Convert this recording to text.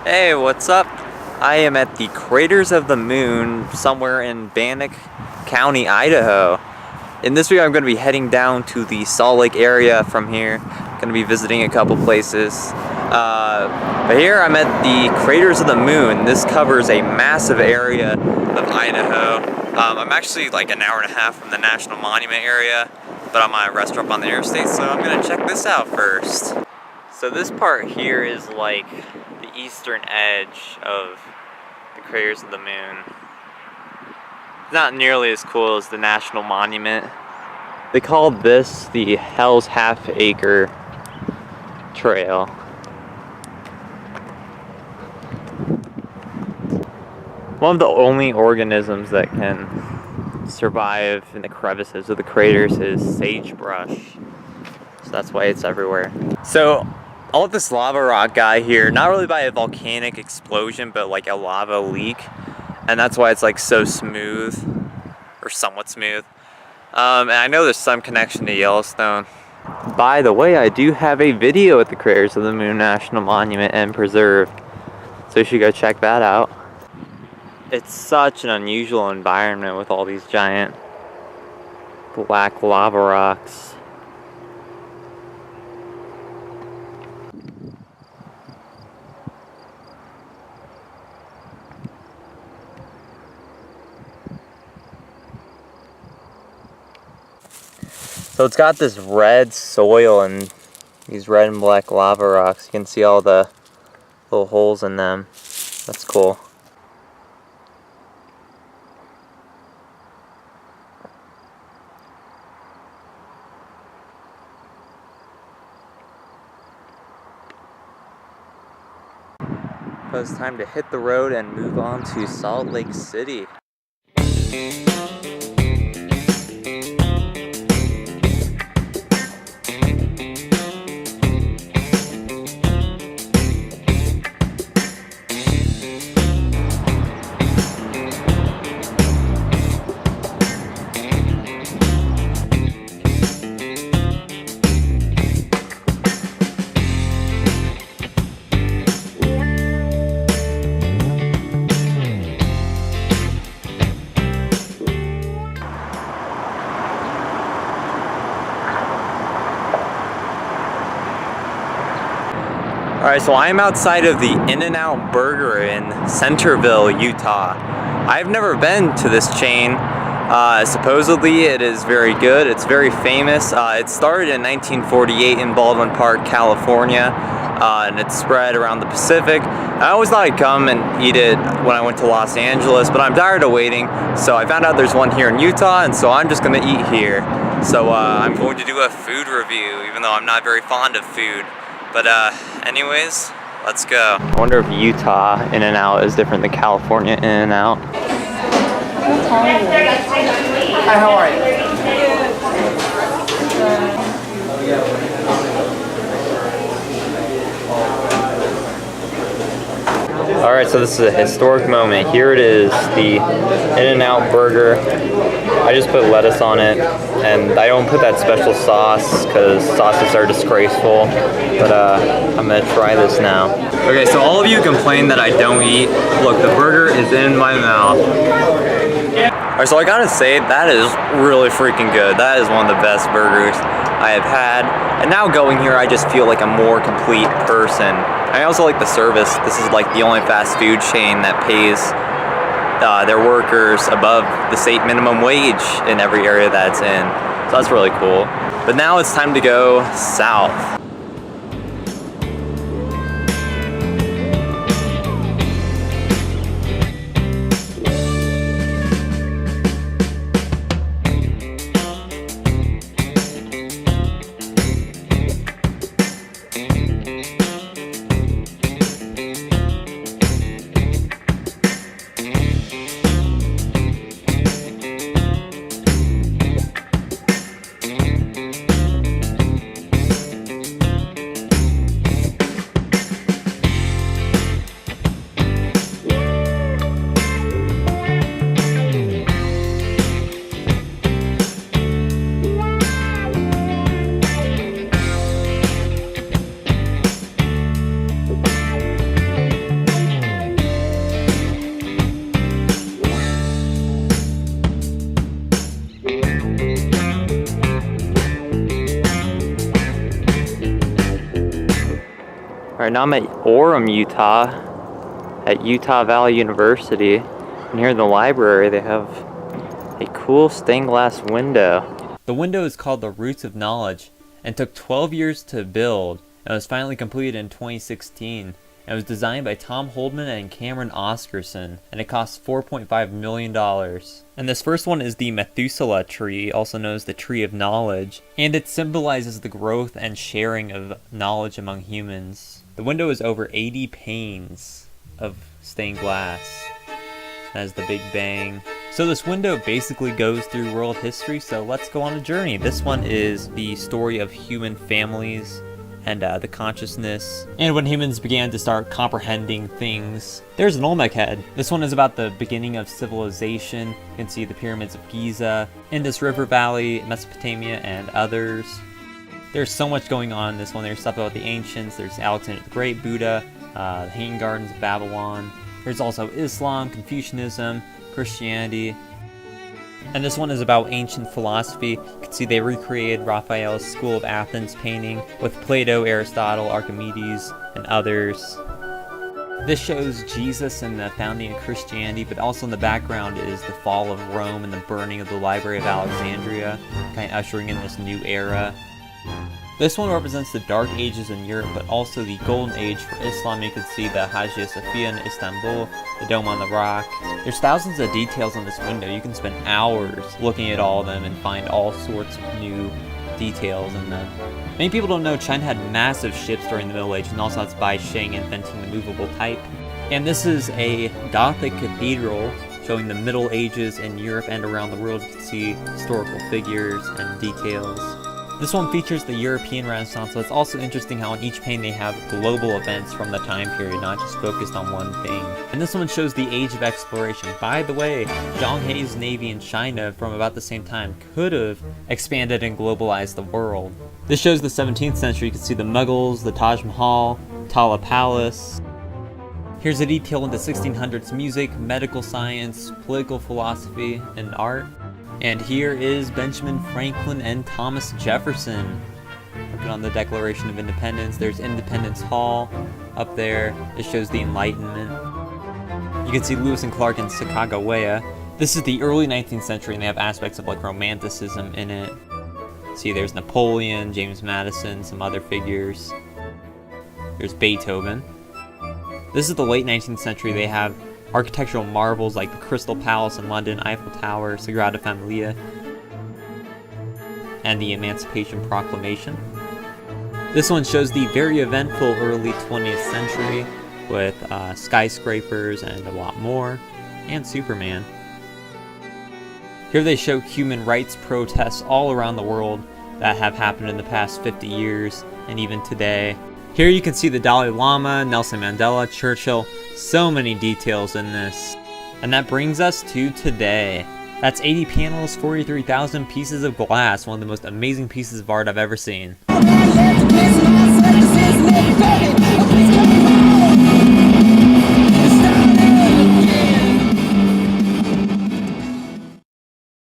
Hey, what's up? I am at the Craters of the Moon somewhere in Bannock County, Idaho. In this video, I'm going to be heading down to the Salt Lake area from here. I'm going to be visiting a couple places. But here I'm at the Craters of the Moon. This covers a massive area of Idaho. I'm actually like an hour and a half from the National Monument area, but I'm at a restaurant on the interstate, so I'm going to check this out first. So this part here is like the eastern edge of the Craters of the Moon. It's not nearly as cool as the National Monument. They called this the Hell's Half-Acre Trail. One of the only organisms that can survive in the crevices of the craters is sagebrush. So that's why it's everywhere. So all of this lava rock guy here, not really by a volcanic explosion, but like a lava leak. And that's why it's like so smooth, or somewhat smooth. And I know there's some connection to Yellowstone. By the way, I do have a video at the Craters of the Moon National Monument and Preserve, so you should go check that out. It's such an unusual environment with all these giant black lava rocks. So it's got this red soil and these red and black lava rocks. You can see all the little holes in them. That's cool. But it's time to hit the road and move on to Salt Lake City. Alright, so I'm outside of the In-N-Out Burger in Centerville, Utah. I've never been to this chain. Supposedly it is very good. It's very famous. It started in 1948 in Baldwin Park, California, and it's spread around the Pacific. I always thought I'd come and eat it when I went to Los Angeles, but I'm tired of waiting, so I found out there's one here in Utah, and so I'm just going to eat here. So I'm going to do a food review, even though I'm not very fond of food. But anyways, let's go. I wonder if Utah In-N-Out is different than California In-N-Out. Hi, how are you? Alright, so this is a historic moment. Here it is, the In-N-Out Burger. I just put lettuce on it, and I don't put that special sauce because sauces are disgraceful, but I'm gonna try this now. Okay, so all of you complain that I don't eat. Look, the burger is in my mouth. Alright, so I gotta say, that is really freaking good. That is one of the best burgers I have had. And now going here, I just feel like a more complete person. I also like the service. This is like the only fast food chain that pays their workers above the state minimum wage in every area that it's in. So that's really cool. But now it's time to go south. Alright, now I'm at Orem, Utah, at Utah Valley University. And here in the library, they have a cool stained glass window. The window is called the Roots of Knowledge and took 12 years to build and was finally completed in 2016. It was designed by Tom Holdman and Cameron Oscarson, and it cost $4.5 million. And this first one is the Methuselah tree, also known as the Tree of Knowledge, and it symbolizes the growth and sharing of knowledge among humans. The window is over 80 panes of stained glass. That is the Big Bang. So this window basically goes through world history, so let's go on a journey. This one is the story of human families and the consciousness, and when humans began to start comprehending things. There's an Olmec head. This one is about the beginning of civilization. You can see the pyramids of Giza, Indus River Valley, Mesopotamia, and others. There's so much going on in this one. There's stuff about the ancients. There's Alexander the Great, Buddha, the Hanging Gardens of Babylon. There's also Islam, Confucianism, Christianity. And this one is about ancient philosophy. You can see they recreated Raphael's School of Athens painting with Plato, Aristotle, Archimedes, and others. This shows Jesus and the founding of Christianity, but also in the background is the fall of Rome and the burning of the Library of Alexandria, kind of ushering in this new era. This one represents the Dark Ages in Europe, but also the Golden Age for Islam. You can see the Hagia Sophia in Istanbul, the Dome on the Rock. There's thousands of details on this window. You can spend hours looking at all of them and find all sorts of new details in them. Many people don't know China had massive ships during the Middle Ages, and also that's by Shang inventing the movable type. And this is a Gothic cathedral showing the Middle Ages in Europe and around the world. You can see historical figures and details. This one features the European Renaissance, so it's also interesting how on each pane they have global events from the time period, not just focused on one thing. And this one shows the age of exploration. By the way, Zhang He's navy in China from about the same time could have expanded and globalized the world. This shows the 17th century. You can see the Mughals, the Taj Mahal, Tala Palace. Here's a detail into 1600s music, medical science, political philosophy, and art. And here is Benjamin Franklin and Thomas Jefferson working on the Declaration of Independence. There's Independence Hall up there. It shows the Enlightenment. You can see Lewis and Clark and Sacagawea. This is the early 19th century, and they have aspects of like Romanticism in it. See, there's Napoleon, James Madison, some other figures. There's Beethoven. This is the late 19th century. They have architectural marvels like the Crystal Palace in London, Eiffel Tower, Sagrada Familia, and the Emancipation Proclamation. This one shows the very eventful early 20th century with skyscrapers and a lot more, and Superman. Here they show human rights protests all around the world that have happened in the past 50 years and even today. Here you can see the Dalai Lama, Nelson Mandela, Churchill, so many details in this. And that brings us to today. That's 80 panels, 43,000 pieces of glass, one of the most amazing pieces of art I've ever seen.